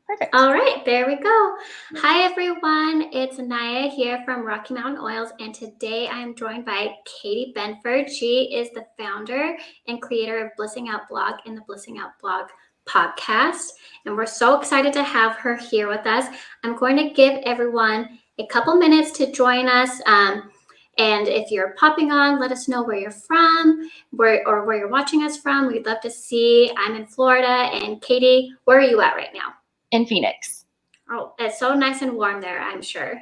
Perfect. All right, there we go. Hi, everyone. It's Naya here from Rocky Mountain Oils, and today I am joined by Katie Benford. She is the founder and creator of Blissing Out Blog and the Blissing Out Blog podcast, and we're so excited to have her here with us. I'm going to give everyone a couple minutes to join us. And if you're popping on, let us know where you're from, where you're watching us from. We'd love to see. I'm in Florida, and Katie, where are you at right now? In Phoenix. Oh, it's so nice and warm there, I'm sure.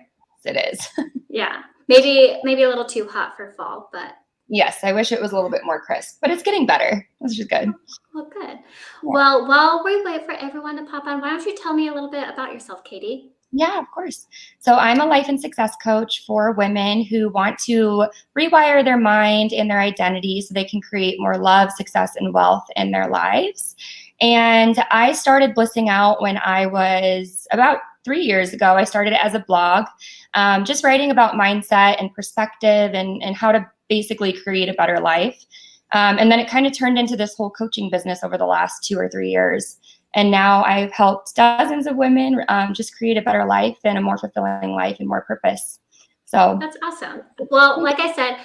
Yes, it is. Yeah, maybe a little too hot for fall, but Yes, I wish it was a little bit more crisp, but it's getting better, which is good. well, good. Yeah. Well, while we wait for everyone to pop on, why don't you tell me a little bit about yourself, Katie? Yeah, of course. So I'm a life and success coach for women who want to rewire their mind and their identity so they can create more love, success, and wealth in their lives. And I started Blissing Out when I was about 3 years ago. I started it as a blog, just writing about mindset and perspective and how to basically create a better life. And then it kind of turned into this whole coaching business over the last 2 or 3 years. And now I've helped dozens of women just create a better life and a more fulfilling life and more purpose. So that's awesome. Well, like I said,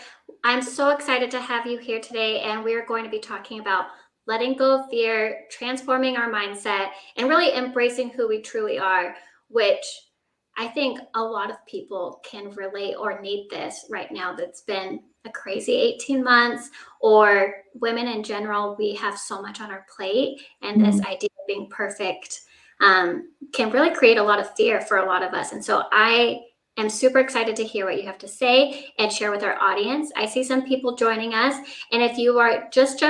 I'm so excited to have you here today, and we are going to be talking about letting go of fear, transforming our mindset, and really embracing who we truly are, which I think a lot of people can relate or need this right now. That's been a crazy 18 months, or women in general, we have so much on our plate, and this idea of being perfect can really create a lot of fear for a lot of us. And so I am super excited to hear what you have to say and share with our audience. I see some people joining us, and if you are just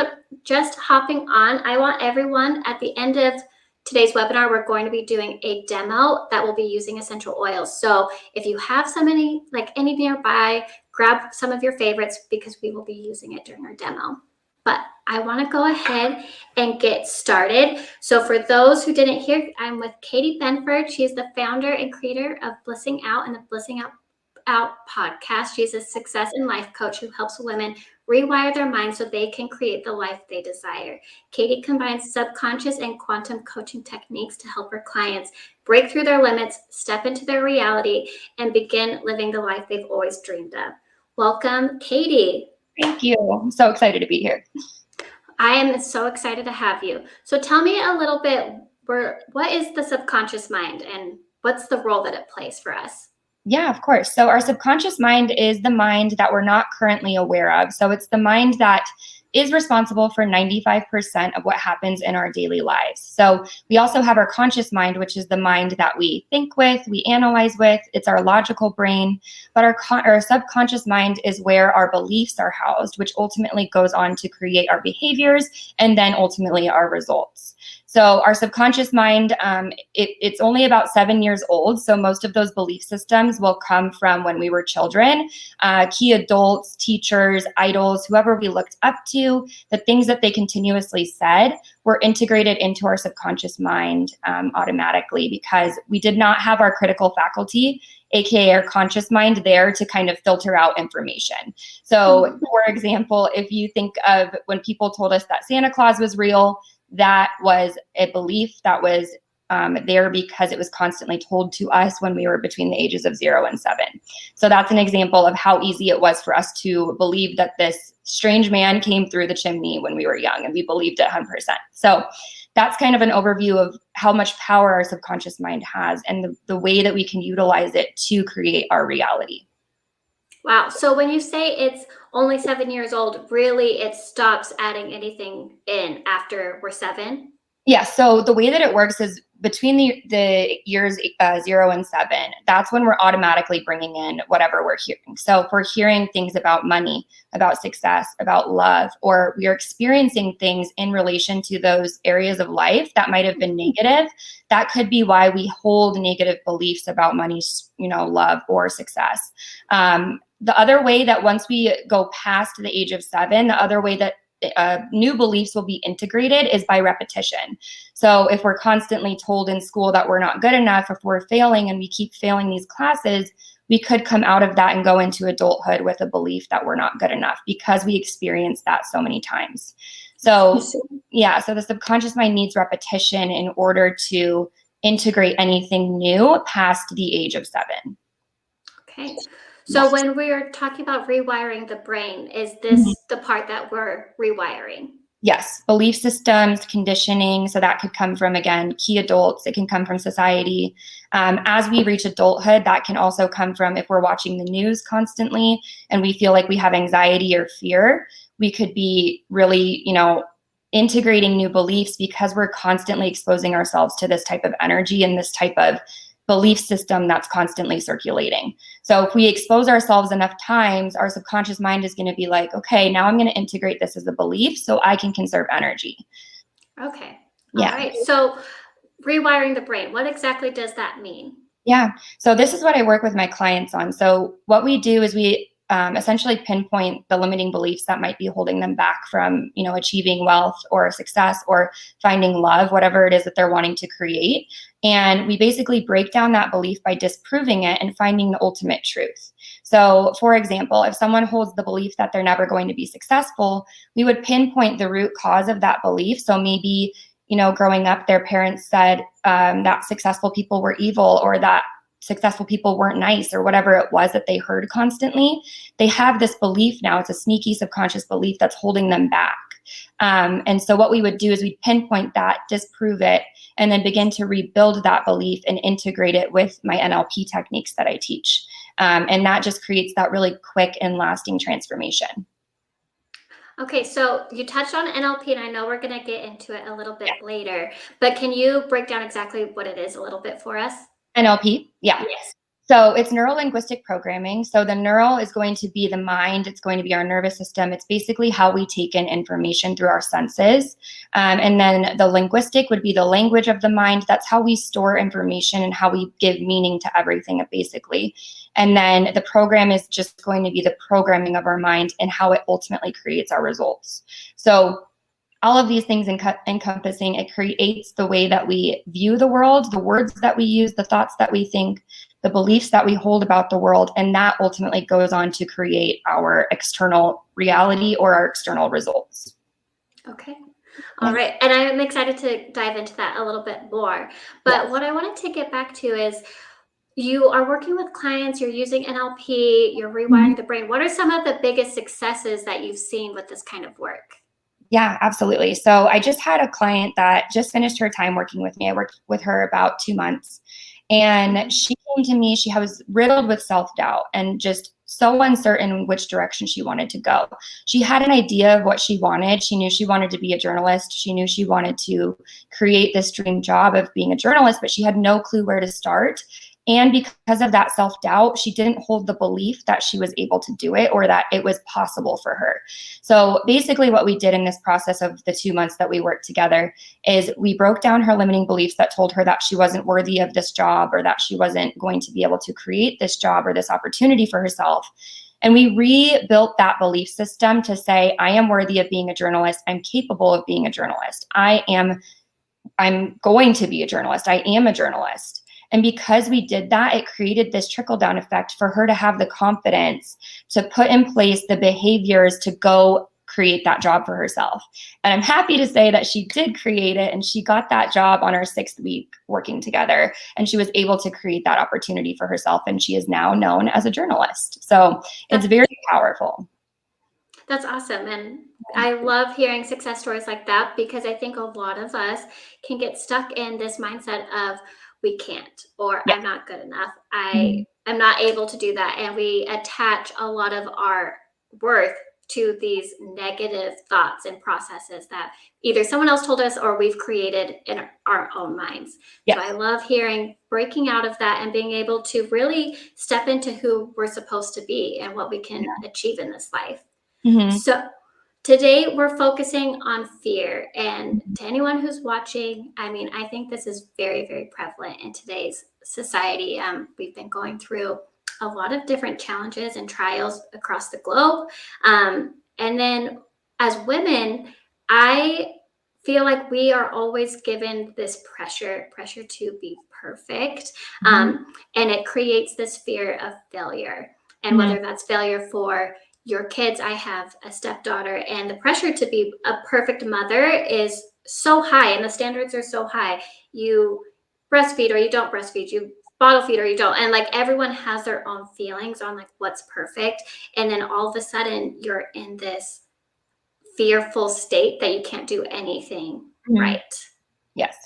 hopping on, I want everyone at the end of today's webinar, we're going to be doing a demo that will be using essential oils. So if you have any nearby, grab some of your favorites because we will be using it during our demo. But I want to go ahead and get started. So for those who didn't hear, I'm with Katie Benford. She is the founder and creator of Blissing Out and the Blissing Out podcast. She's a success and life coach who helps women rewire their minds so they can create the life they desire. Katie combines subconscious and quantum coaching techniques to help her clients break through their limits, step into their reality, and begin living the life they've always dreamed of. Welcome, Katie. Thank you. I'm so excited to be here. I am so excited to have you. So tell me a little bit, what is the subconscious mind and what's the role that it plays for us? Yeah, of course. So our subconscious mind is the mind that we're not currently aware of. So it's the mind that is responsible for 95% of what happens in our daily lives. So we also have our conscious mind, which is the mind that we think with, we analyze with. It's our logical brain. But our subconscious mind is where our beliefs are housed, which ultimately goes on to create our behaviors and then ultimately our results. So our subconscious mind, it's only about 7 years old. So most of those belief systems will come from when we were children. Key adults, teachers, idols, whoever we looked up to, the things that they continuously said were integrated into our subconscious mind automatically because we did not have our critical faculty, aka our conscious mind, there to kind of filter out information. So for example, if you think of when people told us that Santa Claus was real, that was a belief that was there because it was constantly told to us when we were between the ages of 0 and 7. So that's an example of how easy it was for us to believe that this strange man came through the chimney when we were young, and we believed it 100%. So that's kind of an overview of how much power our subconscious mind has and the way that we can utilize it to create our reality. Wow. So when you say it's only 7 years old, really it stops adding anything in after we're 7? Yeah, so the way that it works is between the years 0 and 7, that's when we're automatically bringing in whatever we're hearing. So if we're hearing things about money, about success, about love, or we are experiencing things in relation to those areas of life that might have been negative, that could be why we hold negative beliefs about money, love, or success. The other way that once we go past the age of 7, the other way that new beliefs will be integrated is by repetition. So if we're constantly told in school that we're not good enough, if we're failing and we keep failing these classes, we could come out of that and go into adulthood with a belief that we're not good enough because we experienced that so many times. So yeah, so the subconscious mind needs repetition in order to integrate anything new past the age of 7. Okay. So when we're talking about rewiring the brain, is Mhm. this the part that we're rewiring? Yes, belief systems, conditioning. So that could come from, again, key adults. It can come from society. As we reach adulthood, that can also come from if we're watching the news constantly and we feel like we have anxiety or fear, we could be really, integrating new beliefs because we're constantly exposing ourselves to this type of energy and this type of belief system that's constantly circulating. So if we expose ourselves enough times, our subconscious mind is going to be like, okay, now I'm going to integrate this as a belief so I can conserve energy. Okay. All Yeah. right. So rewiring the brain, what exactly does that mean? Yeah. So this is what I work with my clients on. So what we do is we essentially pinpoint the limiting beliefs that might be holding them back from, achieving wealth or success or finding love, whatever it is that they're wanting to create. And we basically break down that belief by disproving it and finding the ultimate truth. So, for example, if someone holds the belief that they're never going to be successful, we would pinpoint the root cause of that belief. So maybe growing up, their parents said that successful people were evil or that successful people weren't nice or whatever it was that they heard constantly. They have this belief now. It's a sneaky subconscious belief that's holding them back. And so what we would do is we'd pinpoint that, disprove it, and then begin to rebuild that belief and integrate it with my NLP techniques that I teach. And that just creates that really quick and lasting transformation. Okay, so you touched on NLP, and I know we're going to get into it a little bit later, but can you break down exactly what it is a little bit for us? NLP, yeah. Yes. So it's neuro-linguistic programming. So the neural is going to be the mind. It's going to be our nervous system. It's basically how we take in information through our senses. And then the linguistic would be the language of the mind. That's how we store information and how we give meaning to everything, basically. And then the program is just going to be the programming of our mind and how it ultimately creates our results. So all of these things encompassing, it creates the way that we view the world, the words that we use, the thoughts that we think, the beliefs that we hold about the world, and that ultimately goes on to create our external reality or our external results. Okay. All right. And I'm excited to dive into that a little bit more. But Yes. what I wanted to get back to is you are working with clients, you're using NLP, you're rewiring the brain. What are some of the biggest successes that you've seen with this kind of work? Yeah, absolutely. So I just had a client that just finished her time working with me. I worked with her about 2 months. And she came to me, she was riddled with self-doubt and just so uncertain which direction she wanted to go. She had an idea of what she wanted. She knew she wanted to be a journalist. She knew she wanted to create this dream job of being a journalist, but she had no clue where to start. And because of that self-doubt, she didn't hold the belief that she was able to do it or that it was possible for her. So basically what we did in this process of the 2 months that we worked together is we broke down her limiting beliefs that told her that she wasn't worthy of this job or that she wasn't going to be able to create this job or this opportunity for herself. And we rebuilt that belief system to say, I am worthy of being a journalist. I'm capable of being a journalist. I'm going to be a journalist. I am a journalist. And because we did that, it created this trickle down effect for her to have the confidence to put in place the behaviors to go create that job for herself. And I'm happy to say that she did create it and she got that job on our 6th week working together. And she was able to create that opportunity for herself. And she is now known as a journalist. So it's very powerful. That's awesome. And I love hearing success stories like that because I think a lot of us can get stuck in this mindset of we can't or Yeah. I'm not good enough. Mhm. I'm not able to do that. And we attach a lot of our worth to these negative thoughts and processes that either someone else told us or we've created in our own minds. So Yes. I love hearing breaking out of that and being able to really step into who we're supposed to be and what we can achieve in this life. Mhm. So today we're focusing on fear. And to anyone who's watching, I mean, I think this is very, very prevalent in today's society. We've been going through a lot of different challenges and trials across the globe. And then as women, I feel like we are always given this pressure to be perfect. Mhm. And it creates this fear of failure. And Mhm. whether that's failure for your kids, I have a stepdaughter, and the pressure to be a perfect mother is so high, and the standards are so high. You breastfeed or you don't breastfeed, you bottle feed or you don't. And like everyone has their own feelings on like what's perfect. And then all of a sudden you're in this fearful state that you can't do anything right. Yes.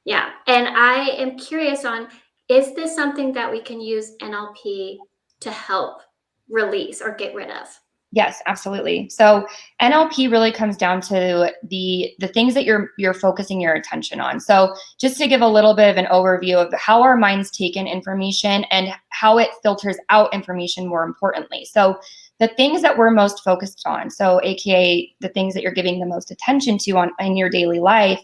Yeah. And I am curious on, is this something that we can use NLP to help release or get rid of? Yes, absolutely. So NLP really comes down to the things that you're focusing your attention on. So just to give a little bit of an overview of how our minds take in information and how it filters out information more importantly. So the things that we're most focused on, so AKA the things that you're giving the most attention to in your daily life,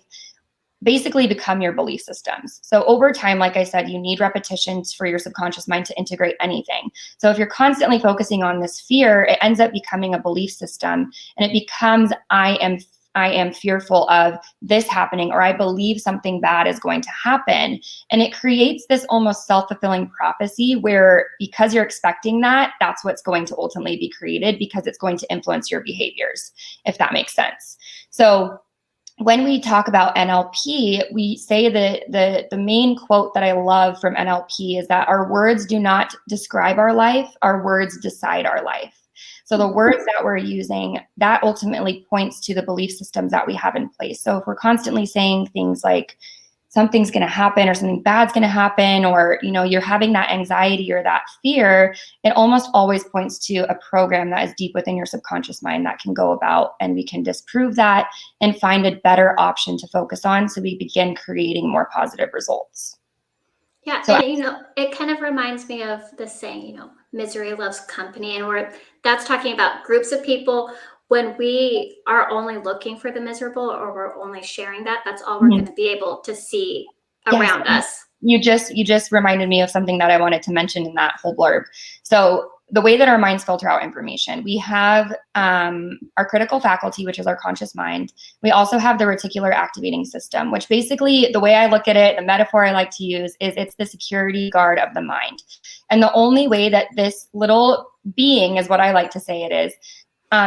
basically become your belief systems. So over time, like I said, you need repetitions for your subconscious mind to integrate anything. So if you're constantly focusing on this fear, it ends up becoming a belief system, and it becomes I am fearful of this happening, or I believe something bad is going to happen. And it creates this almost self-fulfilling prophecy where, because you're expecting that, that's what's going to ultimately be created, because it's going to influence your behaviors, if that makes sense. So when we talk about NLP, we say that the main quote that I love from NLP is that our words do not describe our life, our words decide our life. So the words that we're using, that ultimately points to the belief systems that we have in place. So if we're constantly saying things like something's going to happen or something bad's going to happen, or you're having that anxiety or that fear, it almost always points to a program that is deep within your subconscious mind that can go about, and we can disprove that and find a better option to focus on, so we begin creating more positive results. Yeah, so, and it kind of reminds me of the saying, misery loves company, and that's talking about groups of people. When we are only looking for the miserable, or we're only sharing that's all we're going to be able to see around us. You just reminded me of something that I wanted to mention in that whole blurb. So the way that our minds filter out information, we have our critical faculty, which is our conscious mind. We also have the reticular activating system, which basically, the way I look at it, the metaphor I like to use is it's the security guard of the mind. And the only way that this little being, is what I like to say it is,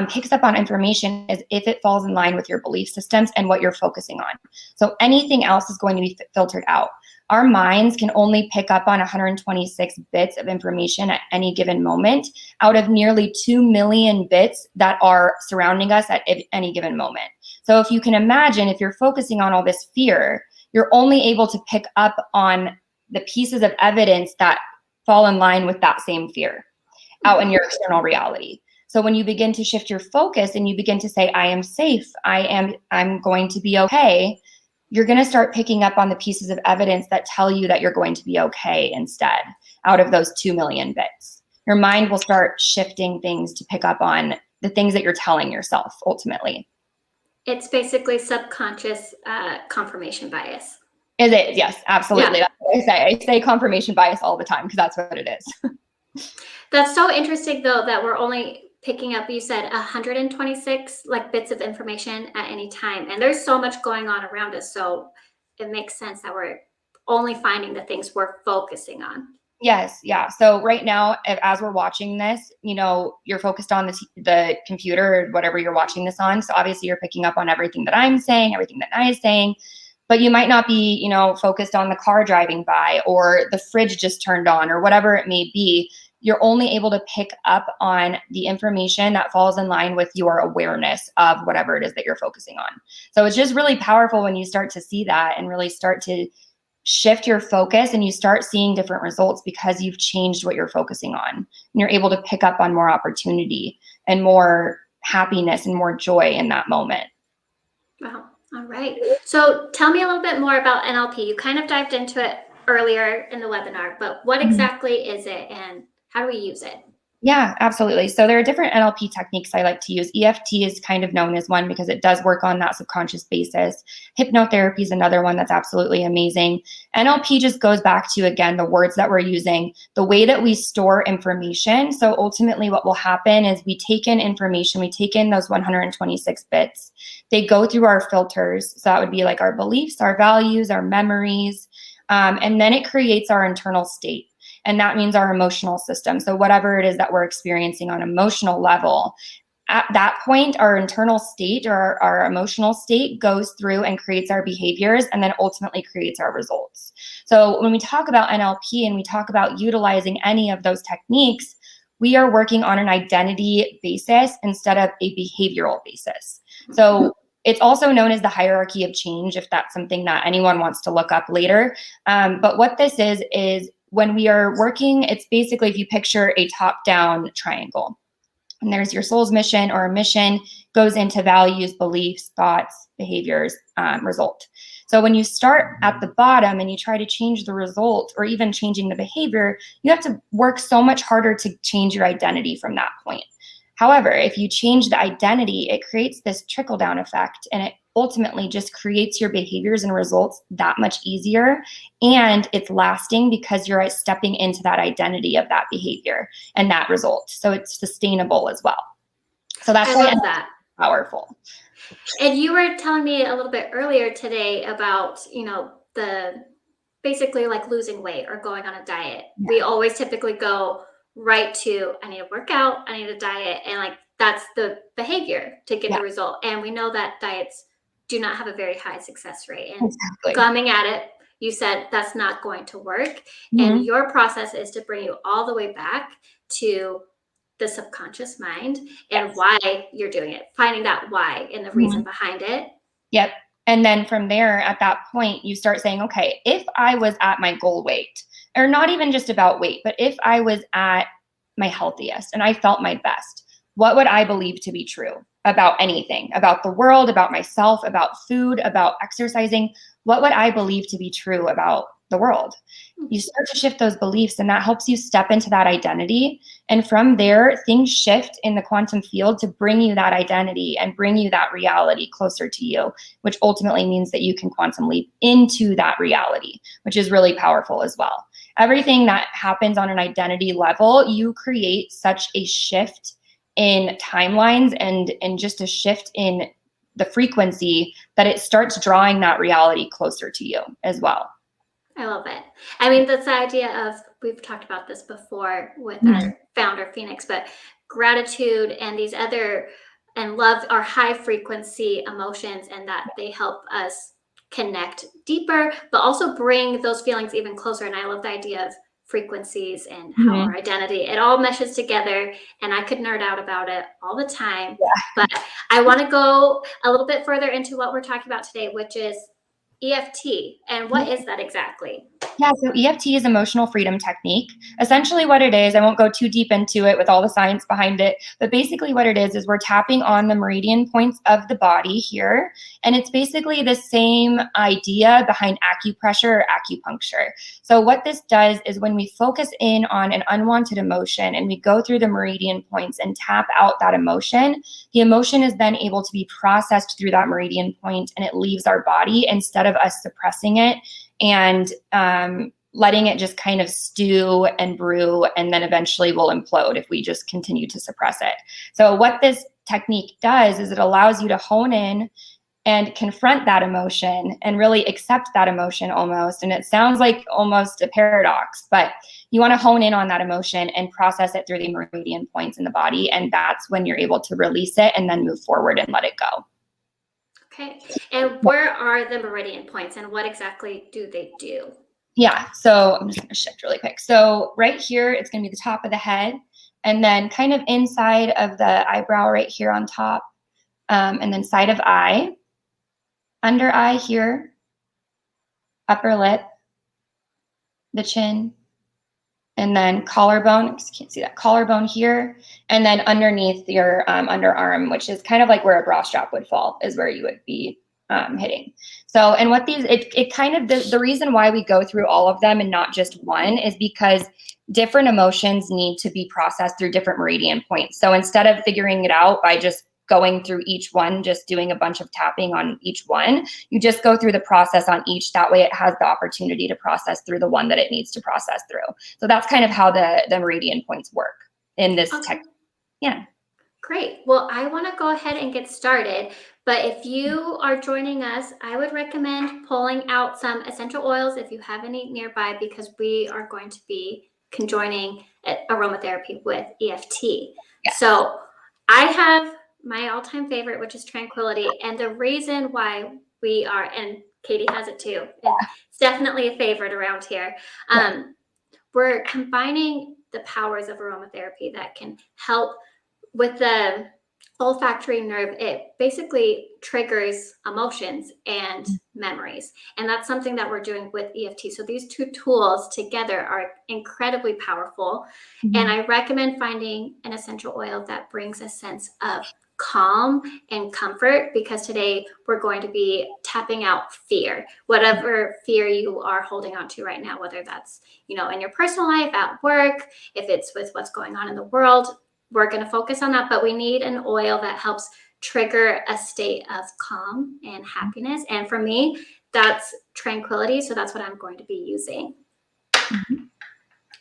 picks up on information is if it falls in line with your belief systems and what you're focusing on. So anything else is going to be filtered out. Our minds can only pick up on 126 bits of information at any given moment out of nearly 2 million bits that are surrounding us at any given moment. So if you can imagine, if you're focusing on all this fear, you're only able to pick up on the pieces of evidence that fall in line with that same fear out in your external reality. So when you begin to shift your focus and you begin to say, I am safe, I'm going to be okay, you're going to start picking up on the pieces of evidence that tell you that you're going to be okay instead, out of those 2 million bits. Your mind will start shifting things to pick up on the things that you're telling yourself ultimately. It's basically subconscious confirmation bias. Is it? Yes, absolutely. Yeah. That's what I say. I say confirmation bias all the time because that's what it is. That's so interesting, though, that we're only picking up, you said 126 like bits of information at any time, and there's so much going on around us, so it makes sense that we're only finding the things we're focusing on. Yes, yeah. So right now, as we're watching this, you're focused on the computer or whatever you're watching this on. So obviously you're picking up on everything that I'm saying, everything that Naya is saying, but you might not be, focused on the car driving by, or the fridge just turned on, or whatever it may be. You're only able to pick up on the information that falls in line with your awareness of whatever it is that you're focusing on. So it's just really powerful when you start to see that and really start to shift your focus, and you start seeing different results because you've changed what you're focusing on. And you're able to pick up on more opportunity and more happiness and more joy in that moment. Wow. All right. So tell me a little bit more about NLP. You kind of dived into it earlier in the webinar, but what exactly is it, and how do we use it? Yeah, absolutely. So there are different NLP techniques I like to use. EFT is kind of known as one because it does work on that subconscious basis. Hypnotherapy is another one that's absolutely amazing. NLP just goes back to, again, the words that we're using, the way that we store information. So ultimately what will happen is we take in information, we take in those 126 bits. They go through our filters. So that would be like our beliefs, our values, our memories, and then it creates our internal state. And that means our emotional system. So whatever it is that we're experiencing on an emotional level, at that point, our internal state or our emotional state goes through and creates our behaviors and then ultimately creates our results. So when we talk about NLP and we talk about utilizing any of those techniques, we are working on an identity basis instead of a behavioral basis. So it's also known as the hierarchy of change, if that's something that anyone wants to look up later. But what this is when we are working, it's basically if you picture a top-down triangle. And there's your soul's mission or mission goes into values, beliefs, thoughts, behaviors, result. So when you start at the bottom and you try to change the result or even changing the behavior, you have to work so much harder to change your identity from that point. However, if you change the identity, it creates this trickle-down effect, and it ultimately just creates your behaviors and results that much easier, and it's lasting because you're stepping into that identity of that behavior and that result. So it's sustainable as well. So that's why it's powerful. And you were telling me a little bit earlier today about, the basically like losing weight or going on a diet. Yeah. We always typically go right to, I need to work out, I need a diet. And like, that's the behavior to get the result. And we know that diets do not have a very high success rate. And coming at it, you said that's not going to work. Mm-hmm. And your process is to bring you all the way back to the subconscious mind and why you're doing it, finding that why and the reason behind it. Yep. And then from there, at that point, you start saying, okay, if I was at my goal weight, or not even just about weight, but if I was at my healthiest and I felt my best, what would I believe to be true about anything, about the world, about myself, about food, about exercising? What would I believe to be true about the world? You start to shift those beliefs, and that helps you step into that identity. And from there, things shift in the quantum field to bring you that identity and bring you that reality closer to you, which ultimately means that you can quantum leap into that reality, which is really powerful as well. Everything that happens on an identity level, you create such a shift in timelines and just a shift in the frequency that it starts drawing that reality closer to you as well. I love it. I mean, that's the idea of, we've talked about this before with our founder, Phoenix, but gratitude and these other, and love are high frequency emotions, and that they help us connect deeper, but also bring those feelings even closer. And I love the idea of frequencies and how our identity, it all meshes together. And I could nerd out about it all the time, but I want to go a little bit further into what we're talking about today, which is EFT. And what is that exactly? Yeah, so EFT is emotional freedom technique. Essentially what it is, I won't go too deep into it with all the science behind it, but basically what it is we're tapping on the meridian points of the body here. And it's basically the same idea behind acupressure or acupuncture. So what this does is when we focus in on an unwanted emotion and we go through the meridian points and tap out that emotion, the emotion is then able to be processed through that meridian point, and it leaves our body instead of us suppressing it and letting it just kind of stew and brew, and then eventually will implode if we just continue to suppress it. So what this technique does is it allows you to hone in and confront that emotion and really accept that emotion almost. And it sounds like almost a paradox, but you want to hone in on that emotion and process it through the meridian points in the body. And that's when you're able to release it and then move forward and let it go. Okay. And where are the meridian points and what exactly do they do? Yeah. So I'm just going to shift really quick. So right here, it's going to be the top of the head, and then kind of inside of the eyebrow right here on top, and then side of eye, under eye here, upper lip, the chin, and then collarbone. Just can't see that collarbone here, and then underneath your underarm, which is kind of like where a bra strap would fall, is where you would be hitting. So, and what these, it kind of, the reason why we go through all of them and not just one is because different emotions need to be processed through different meridian points. So instead of figuring it out by just going through each one, just doing a bunch of tapping on each one, you just go through the process on each. That way it has the opportunity to process through the one that it needs to process through. So that's kind of how the meridian points work in this technique. Yeah. Great. Well, I want to go ahead and get started, but if you are joining us, I would recommend pulling out some essential oils if you have any nearby, because we are going to be conjoining aromatherapy with EFT. Yes. So I have my all-time favorite, which is tranquility. And the reason why we are, and Katie has it too, it's definitely a favorite around here. Yeah. We're combining the powers of aromatherapy that can help with the olfactory nerve. It basically triggers emotions and memories. And that's something that we're doing with EFT. So these two tools together are incredibly powerful. And Mhm. I recommend finding an essential oil that brings a sense of calm and comfort, because today we're going to be tapping out fear, whatever fear you are holding on to right now, whether that's, in your personal life, at work, if it's with what's going on in the world. We're going to focus on that, but we need an oil that helps trigger a state of calm and happiness. And for me, that's tranquility. So that's what I'm going to be using. Mhm.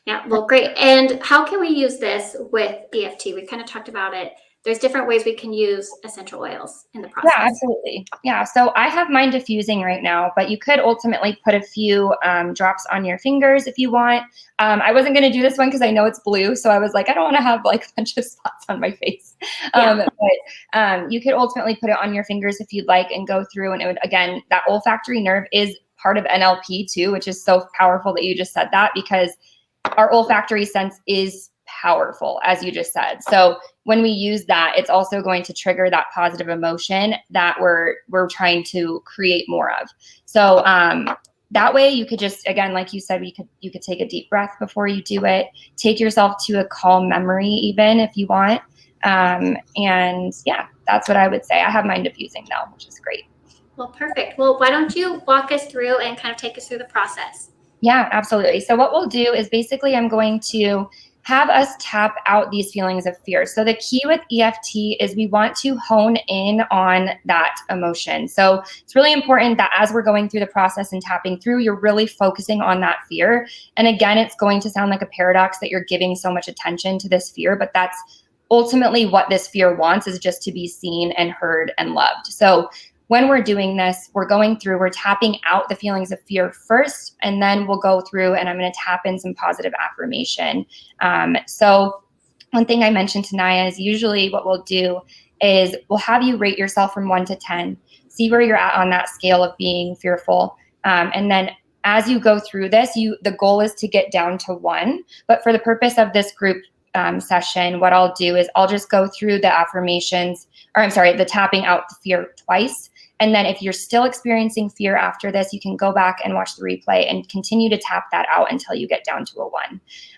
Yeah, well, great. And how can we use this with EFT? We kind of talked about it. There's different ways we can use essential oils in the Yeah, process. absolutely. Yeah, so I have mine diffusing right now, but you could ultimately put a few drops on your fingers if you want. I wasn't going to do this one because I know it's blue, so I was like, I don't want to have like a bunch of spots on my face. Yeah. But you could ultimately put it on your fingers if you'd like and go through, and it would, again, that olfactory nerve is part of NLP too, which is so powerful that you just said that, because our olfactory sense is powerful, as you just said. So when we use that, it's also going to trigger that positive emotion that we're trying to create more of. So that way you could just, again, like you said, you could take a deep breath before you do it. Take yourself to a calm memory, even if you want. And yeah, that's what I would say. I have mine diffusing now, which is great. Well, perfect. Well, why don't you walk us through and kind of take us through the process? Yeah, absolutely. So what we'll do is basically I'm going to have us tap out these feelings of fear. So the key with EFT is we want to hone in on that emotion. So it's really important that as we're going through the process and tapping through, you're really focusing on that fear. And again, it's going to sound like a paradox that you're giving so much attention to this fear, but that's ultimately what this fear wants, is just to be seen and heard and loved. So when we're doing this, we're tapping out the feelings of fear first, and then we'll go through and I'm going to tap in some positive affirmation. So one thing I mentioned to Naya is usually what we'll do is we'll have you rate yourself from 1 to 10, see where you're at on that scale of being fearful. And then as you go through this, the goal is to get down to 1. But for the purpose of this group session, what I'll do is I'll just go through the affirmations, or I'm sorry, the tapping out the fear twice. And then if you're still experiencing fear after this, you can go back and watch the replay and continue to tap that out until you get down to a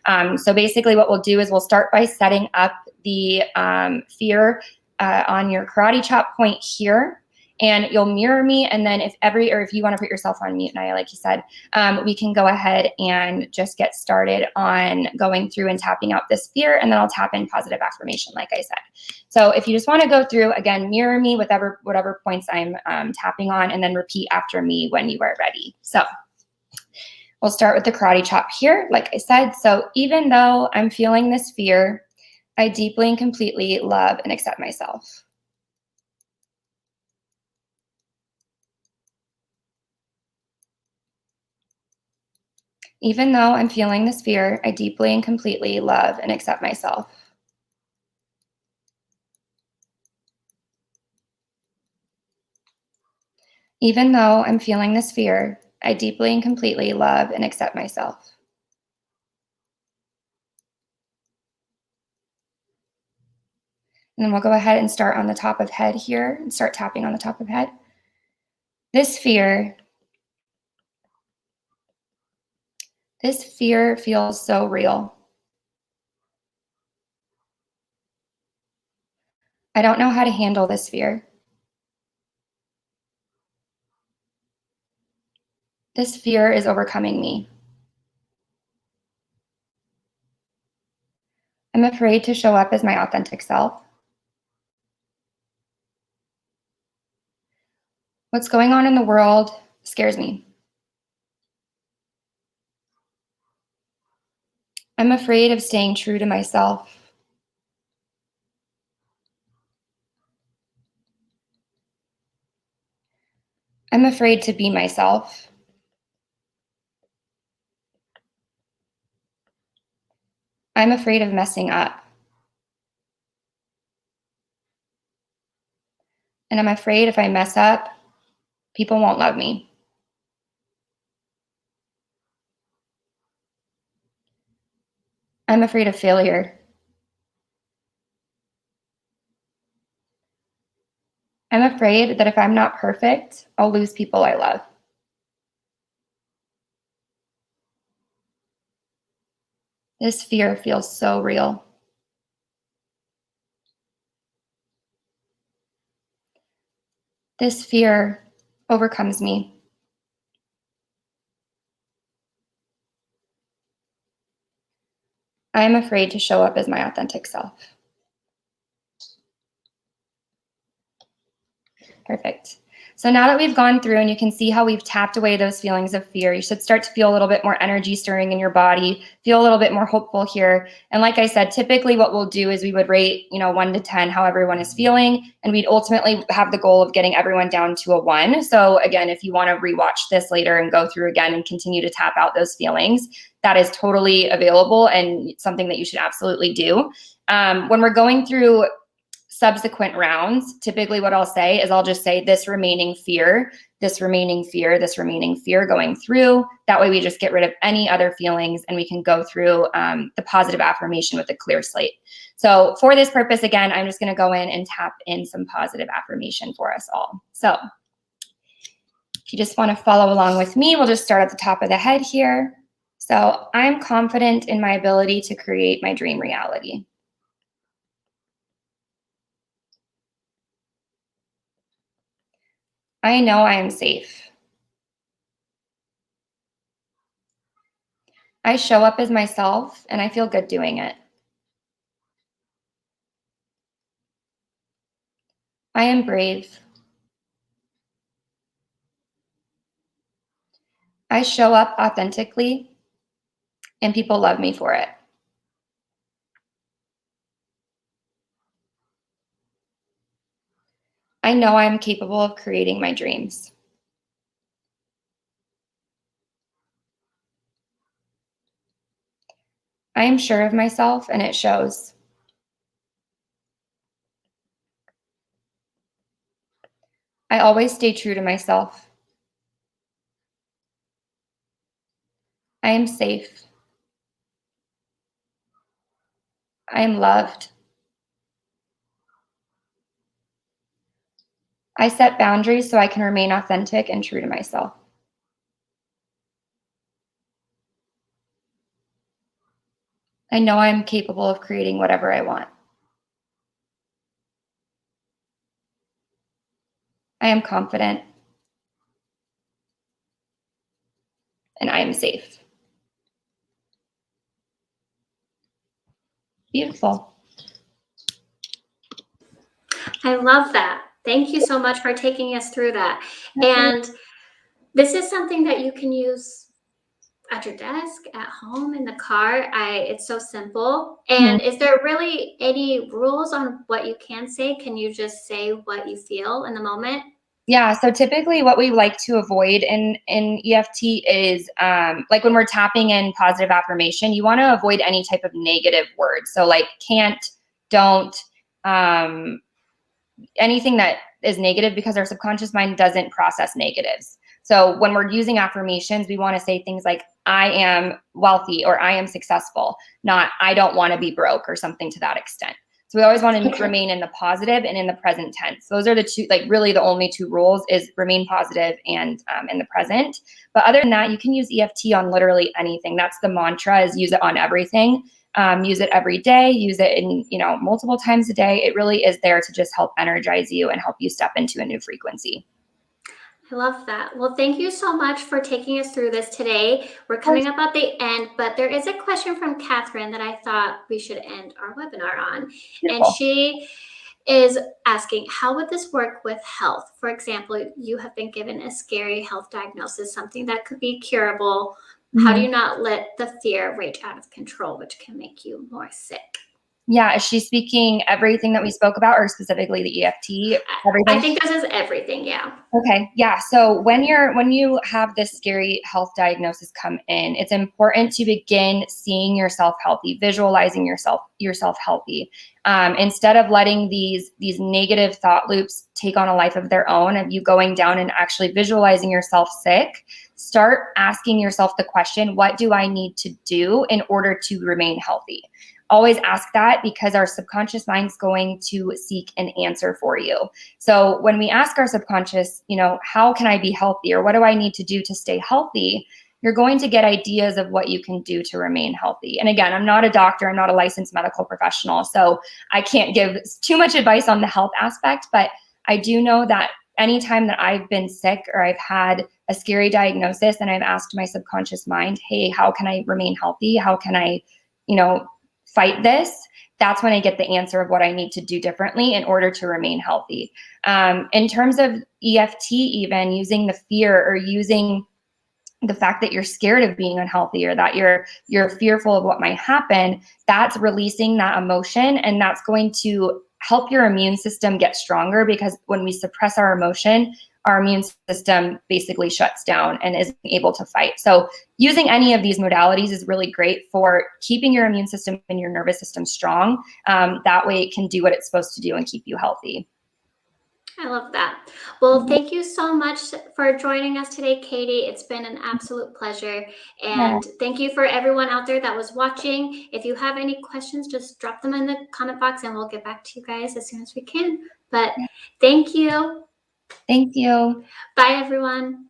1. So basically what we'll do is we'll start by setting up the fear on your karate chop point here. And you'll mirror me. And then if you want to put yourself on mute, Naya, like you said, we can go ahead and just get started on going through and tapping out this fear. And then I'll tap in positive affirmation, like I said. So if you just want to go through, again, mirror me with whatever points I'm tapping on, and then repeat after me when you are ready. So we'll start with the karate chop here, like I said. So even though I'm feeling this fear, I deeply and completely love and accept myself. Even though I'm feeling this fear, I deeply and completely love and accept myself. Even though I'm feeling this fear, I deeply and completely love and accept myself. And then we'll go ahead and start on the top of head here and start tapping on the top of head. This fear feels so real. I don't know how to handle this fear. This fear is overcoming me. I'm afraid to show up as my authentic self. What's going on in the world scares me. I'm afraid of staying true to myself. I'm afraid to be myself. I'm afraid of messing up. And I'm afraid if I mess up, people won't love me. I'm afraid of failure. I'm afraid that if I'm not perfect, I'll lose people I love. This fear feels so real. This fear overcomes me. I am afraid to show up as my authentic self. Perfect. So now that we've gone through and you can see how we've tapped away those feelings of fear, you should start to feel a little bit more energy stirring in your body, feel a little bit more hopeful here. And like I said, typically what we'll do is we would rate, 1 to 10, how everyone is feeling, and we'd ultimately have the goal of getting everyone down to a 1. So again, if you want to rewatch this later and go through again and continue to tap out those feelings, that is totally available and something that you should absolutely do. When we're going through subsequent rounds, typically what I'll say is I'll just say this remaining fear, this remaining fear, this remaining fear going through. That way we just get rid of any other feelings and we can go through the positive affirmation with a clear slate. So for this purpose, again, I'm just going to go in and tap in some positive affirmation for us all. So if you just want to follow along with me, we'll just start at the top of the head here. So I'm confident in my ability to create my dream reality. I know I am safe. I show up as myself and I feel good doing it. I am brave. I show up authentically and people love me for it. I know I am capable of creating my dreams. I am sure of myself and it shows. I always stay true to myself. I am safe. I am loved. I set boundaries so I can remain authentic and true to myself. I know I am capable of creating whatever I want. I am confident and I am safe. Beautiful. I love that. Thank you so much for taking us through that. And this is something that you can use at your desk, at home, in the car. It's so simple. And is there really any rules on what you can say? Can you just say what you feel in the moment? Yeah, so typically what we like to avoid in EFT is like when we're tapping in positive affirmation, you want to avoid any type of negative words. So like can't, don't, anything that is negative, because our subconscious mind doesn't process negatives. So when we're using affirmations, we want to say things like, I am wealthy or I am successful, not I don't want to be broke or something to that extent. So we always want to remain in the positive and in the present tense. Those are the two, like really the only two rules is remain positive and in the present. But other than that, you can use EFT on literally anything. That's the mantra, is use it on everything. Use it every day, use it in, multiple times a day. It really is there to just help energize you and help you step into a new frequency. I love that. Well, thank you so much for taking us through this today. We're coming up at the end, but there is a question from Catherine that I thought we should end our webinar on. Beautiful. And she is asking, how would this work with health? For example, you have been given a scary health diagnosis, something that could be curable. How do you not let the fear rage out of control, which can make you more sick? Yeah, is she speaking everything that we spoke about, or specifically the EFT? I Everything? think this is everything, yeah. Okay, yeah. So when you have this scary health diagnosis come in, it's important to begin seeing yourself healthy, visualizing yourself healthy, instead of letting these negative thought loops take on a life of their own. Of you going down and actually visualizing yourself sick, start asking yourself the question, what do I need to do in order to remain healthy? Always ask that, because our subconscious mind is going to seek an answer for you. So when we ask our subconscious, how can I be healthy, or what do I need to do to stay healthy? You're going to get ideas of what you can do to remain healthy. And again, I'm not a doctor, I'm not a licensed medical professional, so I can't give too much advice on the health aspect, but I do know that anytime that I've been sick or I've had a scary diagnosis and I've asked my subconscious mind, hey, how can I remain healthy? How can I, fight this? That's when I get the answer of what I need to do differently in order to remain healthy. In terms of EFT, even using the fear or using the fact that you're scared of being unhealthy, or that you're fearful of what might happen, that's releasing that emotion, and that's going to help your immune system get stronger, because when we suppress our emotion, our immune system basically shuts down and isn't able to fight. So using any of these modalities is really great for keeping your immune system and your nervous system strong. That way it can do what it's supposed to do and keep you healthy. I love that. Well, thank you so much for joining us today, Katie. It's been an absolute pleasure. Yeah. And thank you for everyone out there that was watching. If you have any questions, just drop them in the comment box and we'll get back to you guys as soon as we can. But thank you. Thank you. Bye, everyone.